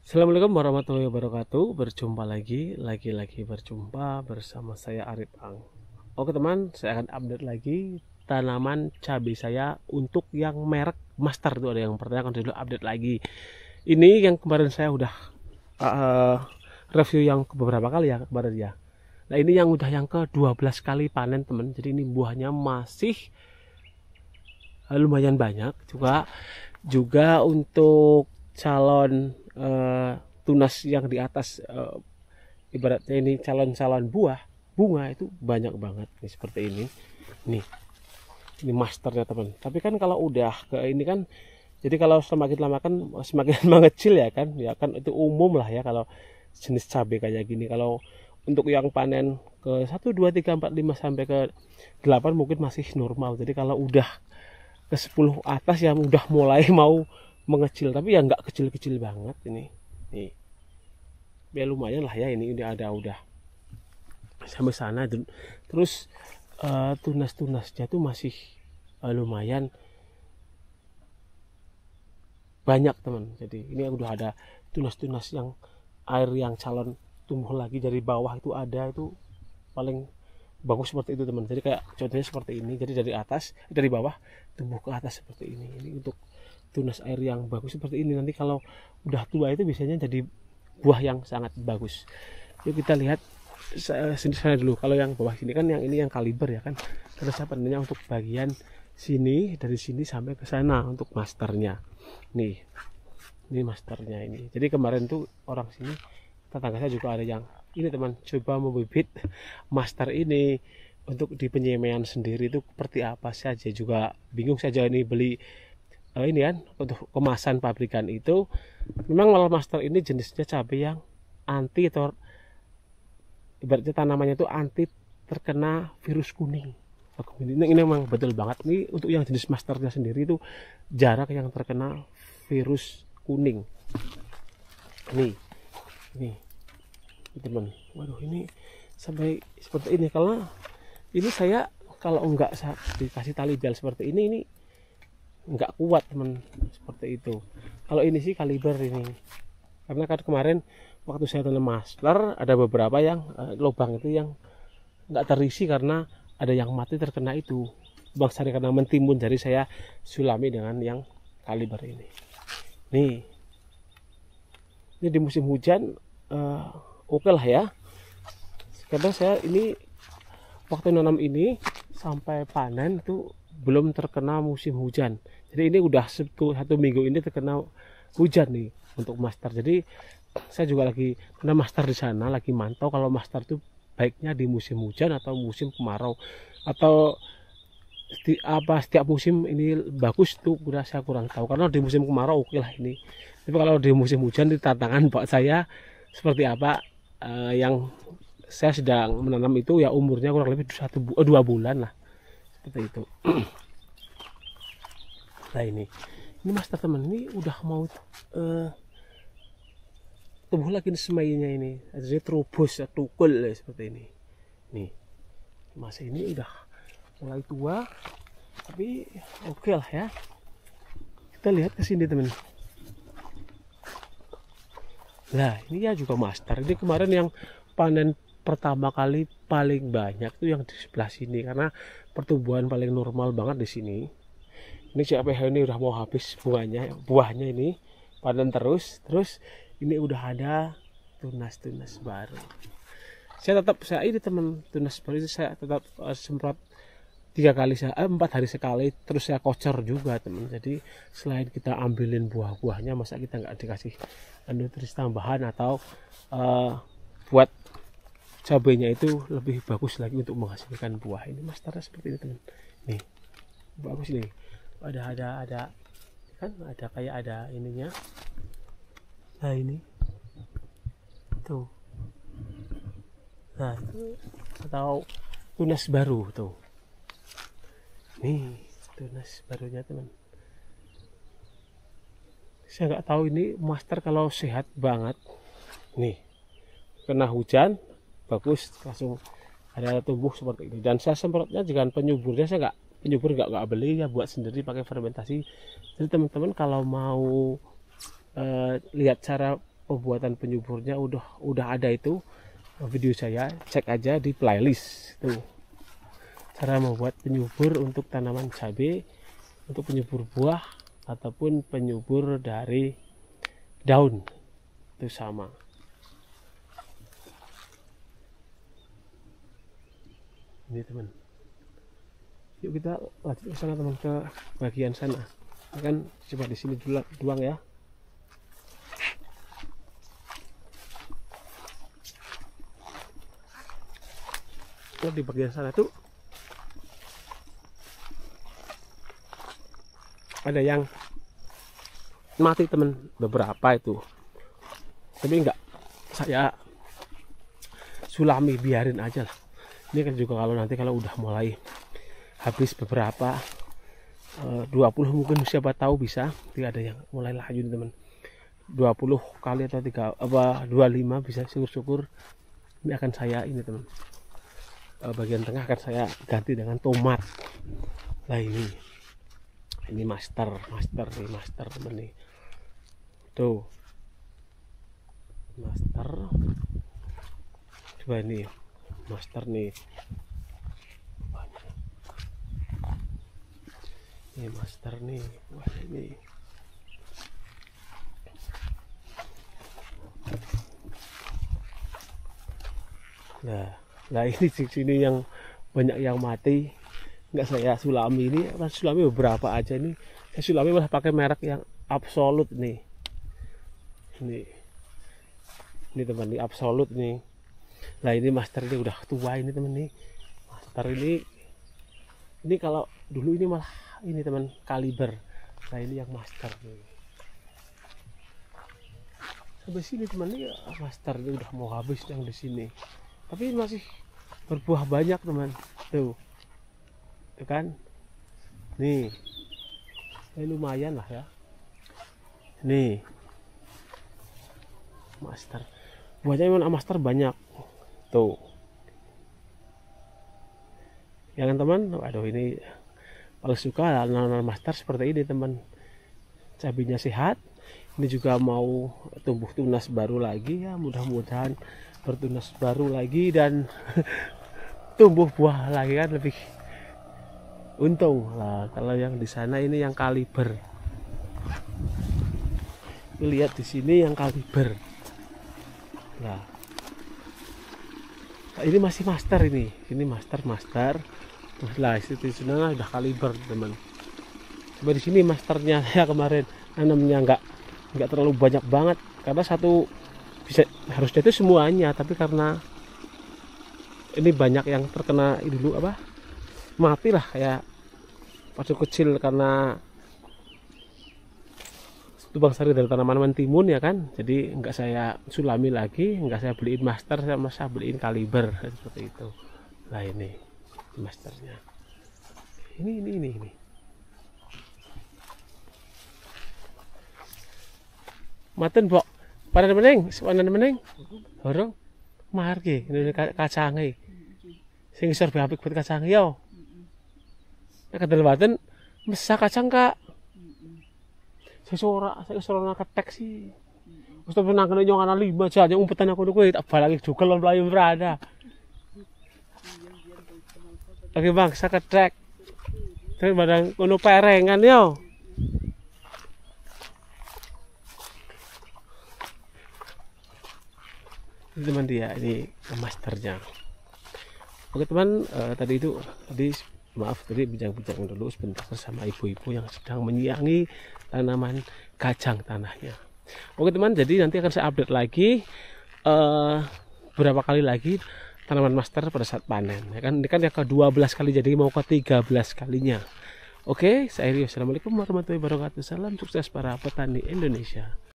Assalamualaikum warahmatullahi wabarakatuh. Berjumpa lagi berjumpa bersama saya Arif Ang. Oke teman, saya akan update lagi tanaman cabai saya untuk yang merek Master. Itu ada yang pertanyaan dulu, update lagi. Ini yang kemarin saya udah uh, review yang beberapa kali ya kemarin ya. Nah ini yang udah yang ke-12 kali panen teman. Jadi ini buahnya masih lumayan banyak juga. Juga untuk calon tunas yang di atas, ibaratnya ini calon-calon buah bunga itu banyak banget nih seperti ini masternya teman. Tapi kan kalau udah ke ini kan, jadi kalau semakin lama kan semakin mengecil ya kan itu umum lah ya kalau jenis cabai kayak gini. Kalau untuk yang panen ke 1 2 3 4 5 sampai ke 8 mungkin masih normal. Jadi kalau udah ke 10 atas ya udah mulai mau mengecil, tapi ya nggak kecil-kecil banget ini. Nih, ya lumayan lah ya, ini ada udah sampai sana. Terus tunas-tunasnya tuh masih lumayan banyak teman. Jadi ini udah ada tunas-tunas yang air yang calon tumbuh lagi dari bawah itu ada, itu paling bagus seperti itu teman. Jadi kayak contohnya seperti ini, jadi dari bawah tumbuh ke atas seperti ini untuk tunas air yang bagus seperti ini. Nanti kalau udah tua itu biasanya jadi buah yang sangat bagus. Yuk kita lihat sini sana dulu. Kalau yang bawah sini kan yang ini yang kaliber ya kan. Terus apa namanya untuk bagian sini, dari sini sampai ke sana untuk masternya. Nih, ini masternya ini. Jadi kemarin tuh orang sini, tetangga saya juga ada yang ini teman, coba membibit master ini untuk di penyemaian sendiri itu seperti apa saja, juga bingung saja ini beli ini kan untuk kemasan pabrikan itu. Memang malah master ini jenisnya cabai yang anti, atau ibaratnya tanamannya itu anti terkena virus kuning. Ini memang betul banget nih, untuk yang jenis masternya sendiri itu jarak yang terkena virus kuning. Nih teman, waduh ini sampai seperti ini. Karena ini saya kalau enggak dikasih tali bel seperti ini enggak kuat teman, seperti itu. Kalau ini sih kaliber ini, karena kan kemarin waktu saya tanam master ada beberapa yang lubang itu yang enggak terisi karena ada yang mati terkena itu bang sari, karena mentimun. Jadi saya sulami dengan yang kaliber ini. Ini di musim hujan oke lah ya, karena saya ini waktu nanam ini sampai panen itu belum terkena musim hujan. Jadi ini udah satu minggu ini terkena hujan nih untuk master. Jadi saya juga lagi kena master di sana, lagi mantau kalau master itu baiknya di musim hujan atau musim kemarau, atau setiap musim ini bagus tuh udah saya kurang tahu. Karena di musim kemarau oke lah ini, tapi kalau di musim hujan di tantangan buat saya seperti apa. Yang saya sedang menanam itu ya umurnya kurang lebih 2 bulan lah seperti itu. Nah ini master teman, ini udah mau tumbuh lagi semainya ini, jadi terubus tukul seperti ini. Nih masih ini udah mulai tua, tapi oke lah ya. Kita lihat ke sini teman. Nah ini ya juga master. Ini kemarin yang panen pertama kali paling banyak tuh yang di sebelah sini, karena pertumbuhan paling normal banget di sini. Ini CPH ini udah mau habis buahnya ini panen terus ini udah ada tunas-tunas baru. Saya ini teman, tunas baru itu saya tetap semprot 4 hari sekali, terus saya kocor juga teman. Jadi selain kita ambilin buah-buahnya, masa kita nggak dikasih nutrisi tambahan atau buat cabainya itu lebih bagus lagi untuk menghasilkan buah. Ini masternya seperti ini teman. Nih bagus nih, ada kan, ada kayak ada ininya. Nah ini tuh, nah itu atau tunas baru tuh. Nih tunas barunya teman. Saya nggak tahu ini master kalau sehat banget. Nih kena hujan bagus, langsung ada tumbuh seperti ini. Dan saya semprotnya dengan penyuburnya, saya penyubur nggak beli ya, buat sendiri pakai fermentasi. Jadi teman-teman kalau mau lihat cara pembuatan penyuburnya udah ada itu video saya, cek aja di playlist tuh. Cara membuat penyubur untuk tanaman cabai, untuk penyubur buah ataupun penyubur dari daun itu sama. Ini teman, yuk kita lanjut ke sana teman, ke bagian sana. Kan coba di sini dulu doang ya. Oh, di bagian sana tuh ada yang mati teman, beberapa itu, tapi enggak saya sulami, biarin aja lah. Ini kan juga kalau nanti kalau udah mulai habis beberapa 20 mungkin, siapa tahu bisa tidak ada yang mulai lanjut teman, 20 kali atau 25 bisa, syukur-syukur. Ini akan saya ini teman, bagian tengah akan saya ganti dengan tomat. Nah ini master teman nih tuh, master. Coba ini master nih, ini master nih. Wah ini nah ini di sini yang banyak yang mati, nggak saya sulami. Ini sulami beberapa aja nih, saya sulami malah pakai merek yang absolut nih. Ini teman, ini absolut nih. Nah ini master ini udah tua ini teman nih. Master ini kalau dulu ini malah ini teman kaliber. Nah ini yang master nih. Sampai sini teman, ini master ini udah mau habis yang di sini. Tapi masih berbuah banyak teman. Tuh kan. Nih. Ini lumayan lah ya. Nih. Master. Buahnya memang master banyak. Tuh. Ya kan teman? Aduh ini paling suka tanaman master seperti ini teman. Cabainya sehat. Ini juga mau tumbuh tunas baru lagi ya, mudah-mudahan bertunas baru lagi dan tumbuh buah lagi kan lebih untung lah. Kalau yang di sana ini yang kaliber. Lihat di sini yang kaliber. Nah, ini masih master ini master. Lah itu sana udah kaliber teman. Coba di sini masternya saya kemarin nanamnya nggak terlalu banyak banget, karena satu bisa harusnya itu semuanya, tapi karena ini banyak yang terkena ini dulu mati lah, kayak waktu kecil karena tubang sari dari tanaman timun ya kan. Jadi nggak saya sulami lagi, nggak saya beliin master, saya beliin kaliber seperti itu. Nah ini masternya, ini maten bok panen meneng horong marge ini kacange sing isor apik bet kacange yo nek kadal baten mesak kacang kak saya ora ketek sih wis tenang kene nyong ana 5 aja yang umpetan aku kuwi tak balake juga lan mlayu berada oke bang saya ketek terus badang kono perengan yo. Teman dia ini masternya. Oke teman, tadi maaf tadi bincang-bincang dulu sebentar sama ibu-ibu yang sedang menyiangi tanaman kacang tanahnya. Oke teman, jadi nanti akan saya update lagi berapa kali lagi tanaman master pada saat panen. Ya kan, ini kan yang ke-12 kali, jadi mau ke-13 kalinya. Oke, saya Rio. Assalamualaikum warahmatullahi wabarakatuh. Salam sukses para petani Indonesia.